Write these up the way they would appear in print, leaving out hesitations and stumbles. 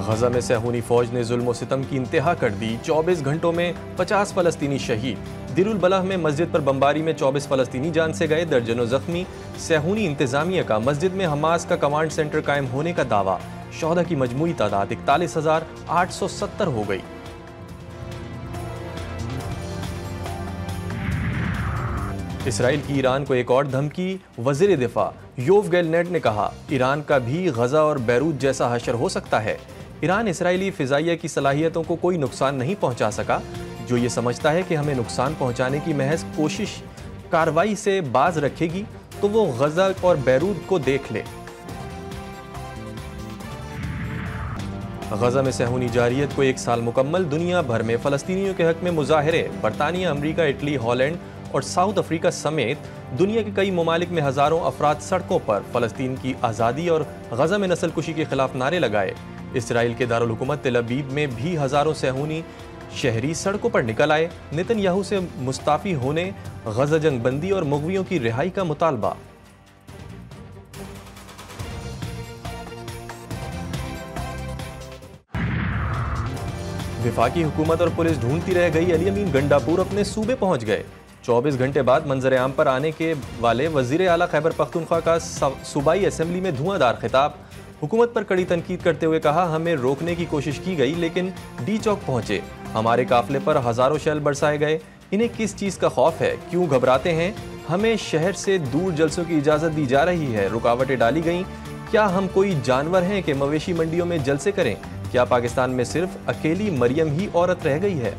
गजा में सहूनी फौज ने जुल्म सितम की इंतहा कर दी। 24 घंटों में 50 फलस्तीनी शहीद। दिरुल बलाह में मस्जिद पर बमबारी में 24 फलस्तीनी जान से गए, दर्जनों जख्मी। सहूनी इंतजामिया का मस्जिद में हमास का कमांड सेंटर कायम होने का दावा। शोहदा की मजमूई तादाद 41,870 हो गई। इसराइल की ईरान को एक और धमकी। वज़ीर दिफा योव गैलनेट ने कहा, ईरान का भी गजा और बैरूत जैसा हशर हो सकता है। ईरान इसराइली फिजाइया की सलाहियतों को कोई नुकसान नहीं पहुंचा सका। जो ये समझता है कि हमें नुकसान पहुंचाने की महज कोशिश कार्रवाई से बाज रखेगी तो वो गजा और बैरूत को देख ले। गजा में सहूनी जारियत को 1 साल मुकम्मल। दुनिया भर में फ़लस्तीनियों के हक में मुजाहरे। बरतानिया, अमरीका, इटली, हॉलैंड और साउथ अफ्रीका समेत दुनिया के कई ममालिक में हज़ारों अफराद सड़कों पर फ़लस्तीन की आज़ादी और गजा में नस्ल कुशी के खिलाफ नारे लगाए। इसराइल के दारुल हुकूमत तेल अवीव में भी हज़ारों सहूनी शहरी सड़कों पर निकल आए। नेतन्याहू से मुस्ताफ़ी होने, गजा जंग बंदी और मुग़वियों की रिहाई का मुतालबा। वफाकी हुकूमत और पुलिस ढूंढती रह गई। अली अमीन गंडापुर अपने सूबे पहुंच गए। 24 घंटे बाद मंजर आम पर आने के वाले वज़ीर आला खैबर पख्तूनख्वा का सूबाई असेंबली में धुआंधार खिताब। हुकूमत पर कड़ी तनकीद करते हुए कहा, हमें रोकने की कोशिश की गई लेकिन डी चौक पहुंचे। हमारे काफिले पर हज़ारों शैल बरसाए गए। इन्हें किस चीज़ का खौफ है? क्यों घबराते हैं? हमें शहर से दूर जलसों की इजाज़त दी जा रही है। रुकावटें डाली गईं। क्या हम कोई जानवर हैं कि मवेशी मंडियों में जलसे करें? क्या पाकिस्तान में सिर्फ अकेली मरियम ही औरत रह गई है?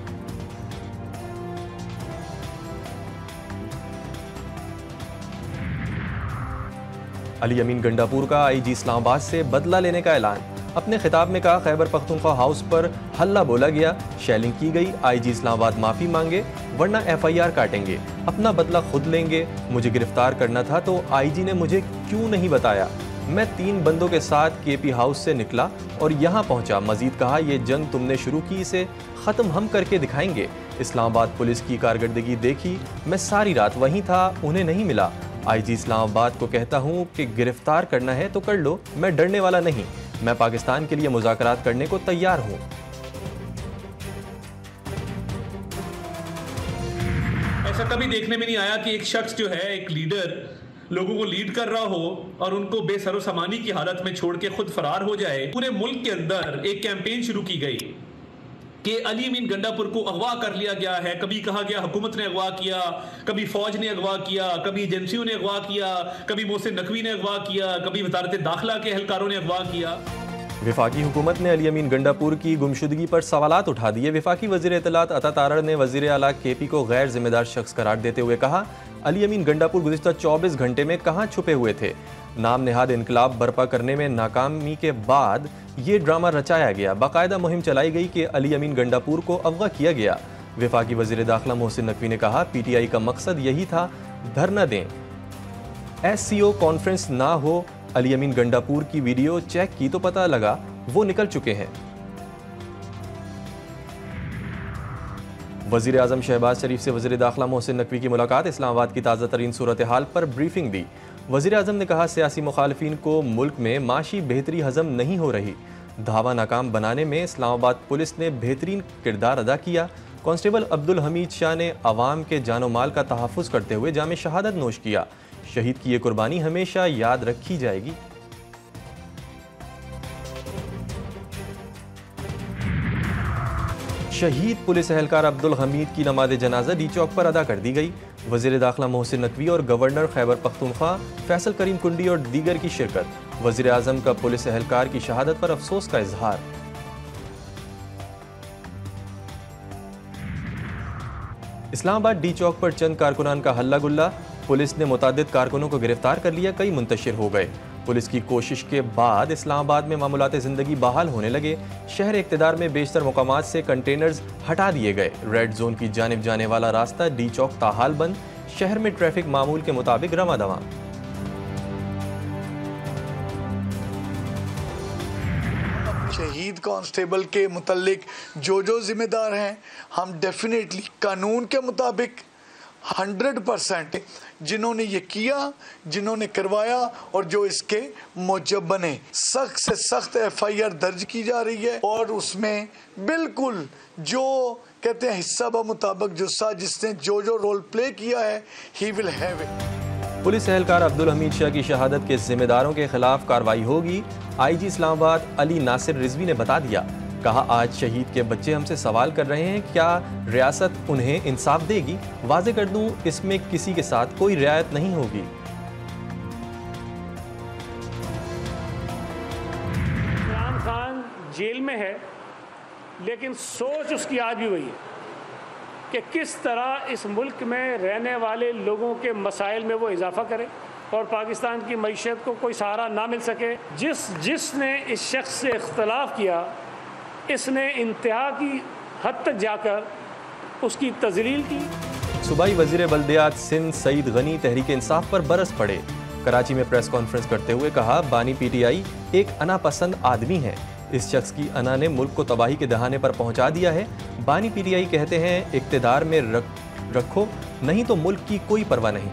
अली अमीन गंडापुर का आईजी इस्लामाबाद से बदला लेने का ऐलान। अपने खिताब में कहा, खैबर पख्तूनख्वा हाउस पर हल्ला बोला गया, शेलिंग की गई। आईजी इस्लामाबाद माफी मांगे वरना एफआईआर काटेंगे। अपना बदला खुद लेंगे। मुझे गिरफ्तार करना था तो आईजी ने मुझे क्यों नहीं बताया? मैं 3 बंदों के साथ केपी हाउस से निकला और यहाँ पहुँचा। मजीद कहा, ये जंग तुमने शुरू की, इसे ख़त्म हम करके दिखाएंगे। इस्लामाबाद पुलिस की कारकर्दगी देखी। मैं सारी रात वहीं था, उन्हें नहीं मिला। आईजी इस्लामाबाद को कहता हूँ कि गिरफ्तार करना है तो कर लो, मैं डरने वाला नहीं। मैं पाकिस्तान के लिए मुज़ाकरात करने को तैयार हूँ। ऐसा कभी देखने में नहीं आया कि एक शख्स जो है, एक लीडर लोगों को लीड कर रहा हो और उनको बेसरो सामानी की हालत में छोड़ के खुद फरार हो जाए। पूरे मुल्क के अंदर एक कैंपेन शुरू की गई कि अली अमीन गंडापुर को अगवा कर लिया गया है। कभी कहा गया हुकूमत ने अगवा किया, कभी फौज ने अगवा किया, कभी एजेंसियों ने अगवा किया, कभी मोहसिन नकवी ने अगवा किया, कभी वजारत दाखिला के एहलकारों ने अगवा किया। वफाकी हुकूमत ने अली अमीन गंडापुर की गुमशुदगी पर सवालात उठा दिए। वफाकी वज़ीर इत्तलात अता तारड़ ने वज़ीर आला केपी को गैर जिम्मेदार शख्स करार देते हुए कहा, अली अमीन गंडापुर गुज़िश्ता 24 घंटे में कहाँ छुपे हुए थे? नाम नेहाद इनकलाब बर्पा करने में नाकामी के बाद ये ड्रामा रचाया गया। बाकायदा मुहिम चलाई गई कि अली अमीन गंडापुर को अगवा किया गया। वफाकी वज़ीर दाखिला मोहसिन नकवी ने कहा, पीटीआई का मकसद यही था, धरना दें, एससीओ कॉन्फ्रेंस ना हो। अली अमीन गंडापुर की वीडियो चेक की तो पता लगा वो निकल चुके हैं। वज़ीर आज़म शहबाज शरीफ से वज़ीर दाखिला मोहसिन नकवी की मुलाकात। इस्लामाबाद की ताज़ा तरीन सूरत हाल पर ब्रीफिंग दी। वज़ीर आज़म ने कहा, सियासी मुखालिफिन को मुल्क में माशी बेहतरी हज़म नहीं हो रही। धावा नाकाम बनाने में इस्लामाबाद पुलिस ने बेहतरीन किरदार अदा किया। कांस्टेबल अब्दुल हमीद शाह ने अवाम के जानो माल का तहफ़्फ़ुज़ करते हुए जामे शहादत नोश किया। शहीद की ये कुर्बानी हमेशा याद रखी जाएगी। शहीद पुलिस एहलकार अब्दुल हमीद की नमाज जनाजा डी चौक पर अदा कर दी गई। वज़ीर दाखिला मोहसिन नकवी और गवर्नर खैबर पख्तूनख्वा फैसल करीम कुंडी और दीगर की शिरकत। वज़ीर आज़म का पुलिस एहलकार की शहादत पर अफसोस का इजहार। इस्लामाबाद डी चौक पर चंद कारकुनान का हल्ला गुल्ला। पुलिस ने मुतादिद कारकुनों को गिरफ्तार कर लिया, कई मुंतशिर हो गए। पुलिस की कोशिश के बाद इस्लामाबाद में मामूलात ज़िंदगी बहाल होने लगे। शहर इक़्तिदार में बेशतर मकामात से कंटेनर्स हटा दिए गए। रेड जोन की जानिब जाने वाला रास्ता डी चौक ताहाल बंद। शहर में ट्रैफिक मामूल के मुताबिक रमा दवा। शहीद कांस्टेबल के मुतल्लिक जो जिम्मेदार हैं, हम डेफिनेटली कानून के मुताबिक 100% जिन्होंने ये किया, जिन्होंने करवाया और जो इसके मौजब बने, सख्त से सख्त FIR दर्ज की जा रही है और उसमें बिल्कुल जो कहते हैं हिस्सा ब मुताबिक जुस्सा जिसने जो रोल प्ले किया है he will have it. Police एहलकार अब्दुल हमीद शाह की शहादत के जिम्मेदारों के खिलाफ कार्रवाई होगी। IG इस्लामाबाद अली नासिर रिजवी ने बता दिया, कहा आज शहीद के बच्चे हमसे सवाल कर रहे हैं क्या रियासत उन्हें इंसाफ देगी। वाजे कर दूं, इसमें किसी के साथ कोई रियायत नहीं होगी। इमरान खान जेल में है, लेकिन सोच उसकी आज भी वही है कि किस तरह इस मुल्क में रहने वाले लोगों के मसाइल में वो इजाफा करे और पाकिस्तान की मईशत को कोई सहारा ना मिल सके। जिसने इस शख्स से इख्तलाफ किया, इसने इंतहा की हद तक जाकर उसकी तजलील की। सूबाई वजीर बल्दियात सिंध सईद गनी तहरीक इंसाफ पर बरस पड़े। कराची में प्रेस कॉन्फ्रेंस करते हुए कहा, बानी PTI एक अना पसंद आदमी है। इस शख्स की अना ने मुल्क को तबाही के दहाने पर पहुंचा दिया है। बानी PTI कहते हैं इक्तदार में रखो, नहीं तो मुल्क की कोई परवाह नहीं।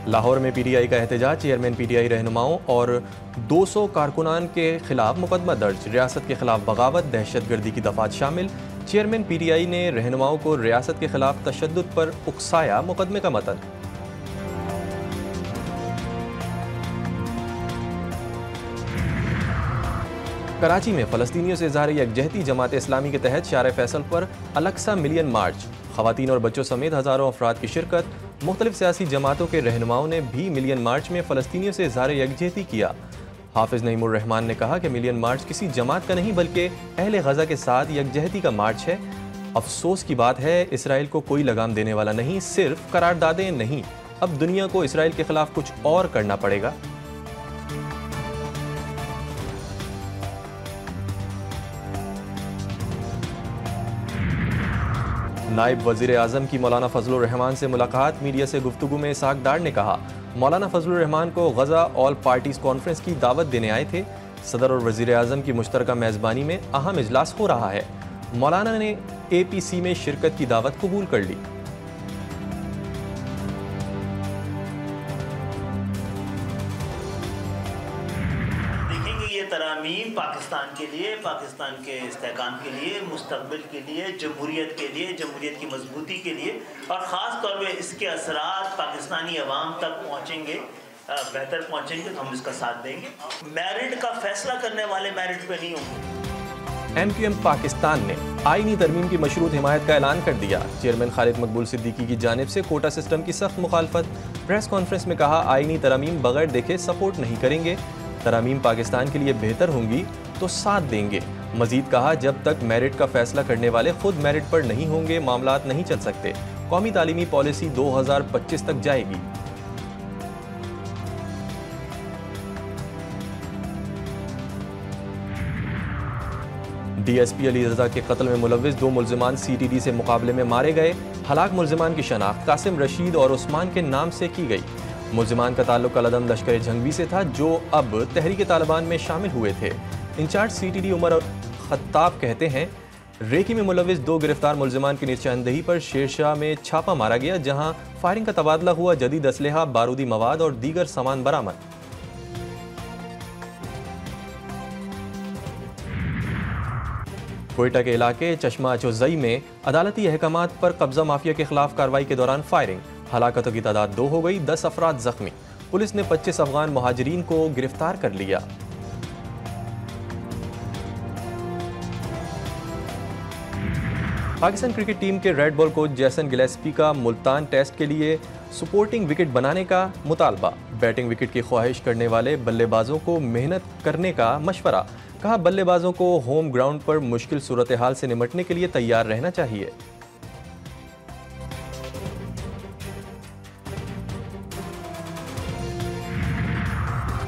लाहौर में PTI का एहतजाज, चेयरमैन PTI रहनुमाओं और 200 कारकुनान के खिलाफ मुकदमा दर्ज। रियासत के खिलाफ बगावत, दहशतगर्दी की दफात शामिल। चेयरमैन PTI ने रहनुमाओं को रियासत के खिलाफ तशद्दुद पर उकसाया। मुकदमे का मतन। कराची में फ़लस्तीनियों से इज़हार यकजहती जमात इस्लामी के तहत शार फैसल पर अलक्सा मिलियन मार्च। ख़वातीन और बच्चों समेत हज़ारों अफराद की शिरकत। मुख्तलिफ सियासी जमातों के रहनुमाओं ने भी मिलियन मार्च में फ़लस्तीनियों से इज़हार यकजहती किया। हाफिज़ नईमुर रहमान ने कहा कि मिलियन मार्च किसी जमात का नहीं बल्कि अहले गज़ा के साथ यकजहती का मार्च है। अफसोस की बात है, इसराइल को कोई लगाम देने वाला नहीं, सिर्फ करारदादें नहीं, अब दुनिया को इसराइल के खिलाफ कुछ और करना पड़ेगा। नायब वज़ीर आज़म की मौलाना फजलुर रहमान से मुलाकात। मीडिया से गुफ्तगू में इसहाक डार ने कहा, मौलाना फजलुर रहमान को गज़ा ऑल पार्टीज़ कॉन्फ्रेंस की दावत देने आए थे। सदर और वज़ीर आज़म की मुश्तरका मेज़बानी में अहम इजलास हो रहा है। मौलाना ने APC में शिरकत की दावत कबूल कर ली। तरामीम पाकिस्तान के लिए, पाकिस्तान के इस्तेहकाम के लिए, मुस्तक़बिल के लिए, जमहूरियत के लिए, जमहूरियत की मजबूती के लिए और ख़ास तौर पे इसके असरात पाकिस्तानी अवाम तक पहुँचेंगे, बेहतर पहुँचेंगे तो हम इसका साथ देंगे। मेरिट का फैसला करने वाले मेरिट पे नहीं होंगे। MQM पाकिस्तान ने आईनी तरमीम की मशरूत हिमायत का ऐलान कर दिया। चेयरमैन खालिद मकबूल सिद्दीकी की जानिब से कोटा सिस्टम की सख्त मुखालफत। प्रेस कॉन्फ्रेंस में कहा, आईनी तरमीम बगैर देखे सपोर्ट नहीं करेंगे। तरामीम पाकिस्तान के लिए बेहतर होंगी तो साथ देंगे। मजीद कहा, जब तक मेरिट का फैसला करने वाले खुद मेरिट पर नहीं होंगे मामलात नहीं चल सकते। कौमी तालीमी पॉलिसी 2025 तक जाएगी। DSP अली रजा के कत्ल में मुलव्विस 2 मुल्जिमान CTD से मुकाबले में मारे गए। हलाक मुल्जिमान की शनाख्त कासिम रशीद और उस्मान के नाम से की गई। मुल्जिमान का ताल्लुक अलअदम लश्कर जंगवी से था, जो अब तहरीक तालिबान में शामिल हुए थे। इंचार्ज CTD उमर खत्ताब कहते हैं, रेकी में मुलव्विस 2 गिरफ्तार मुल्जिमान की निशानदेही पर शेरशाह में छापा मारा गया, जहां फायरिंग का तबादला हुआ। जदीद असलहा, बारूदी मवाद और दीगर सामान बरामद। कोयटा के इलाके चश्मा चौजई में अदालती अहकामात पर कब्जा माफिया के खिलाफ कार्रवाई के दौरान फायरिंग। हलाकतों की तादाद 2 हो गई, 10 अफराद जख्मी। पुलिस ने 25 अफगान मुहाजिरीन को गिरफ्तार कर लिया। पाकिस्तान क्रिकेट टीम के रेड बॉल कोच जैसन गिलेस्पी का मुल्तान टेस्ट के लिए सपोर्टिंग विकेट बनाने का मुतालबा। बैटिंग विकेट की ख्वाहिश करने वाले बल्लेबाजों को मेहनत करने का मशवरा। कहा, बल्लेबाजों को होम ग्राउंड पर मुश्किल सूरत हाल से निपटने के लिए तैयार रहना चाहिए।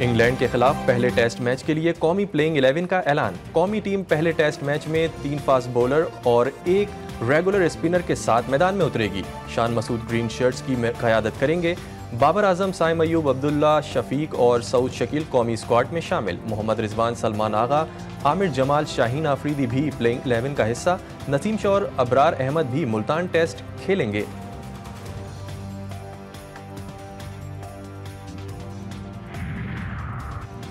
इंग्लैंड के खिलाफ पहले टेस्ट मैच के लिए कौमी प्लेइंग 11 का ऐलान। कौमी टीम पहले टेस्ट मैच में 3 फास्ट बॉलर और 1 रेगुलर स्पिनर के साथ मैदान में उतरेगी। शान मसूद ग्रीन शर्ट्स की क़यादत करेंगे। बाबर आजम, साइम अयूब, अब्दुल्ला शफीक और सऊद शकील कौमी स्क्वाड में शामिल। मोहम्मद रिजवान, सलमान आगा, आमिर जमाल, शाहीन आफरीदी भी प्लेइंग 11 का हिस्सा। नसीम शाह और अबरार अहमद भी मुल्तान टेस्ट खेलेंगे।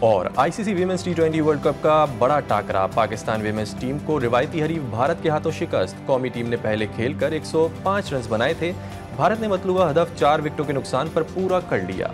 और ICC women's T20 world cup का बड़ा टाकरा। पाकिस्तान वीमेंस टीम को रिवायती हरीफ भारत के हाथों शिकस्त। कौमी टीम ने पहले खेलकर 105 रन बनाए थे। भारत ने मतलूबा हदफ 4 विकेटों के नुकसान पर पूरा कर लिया।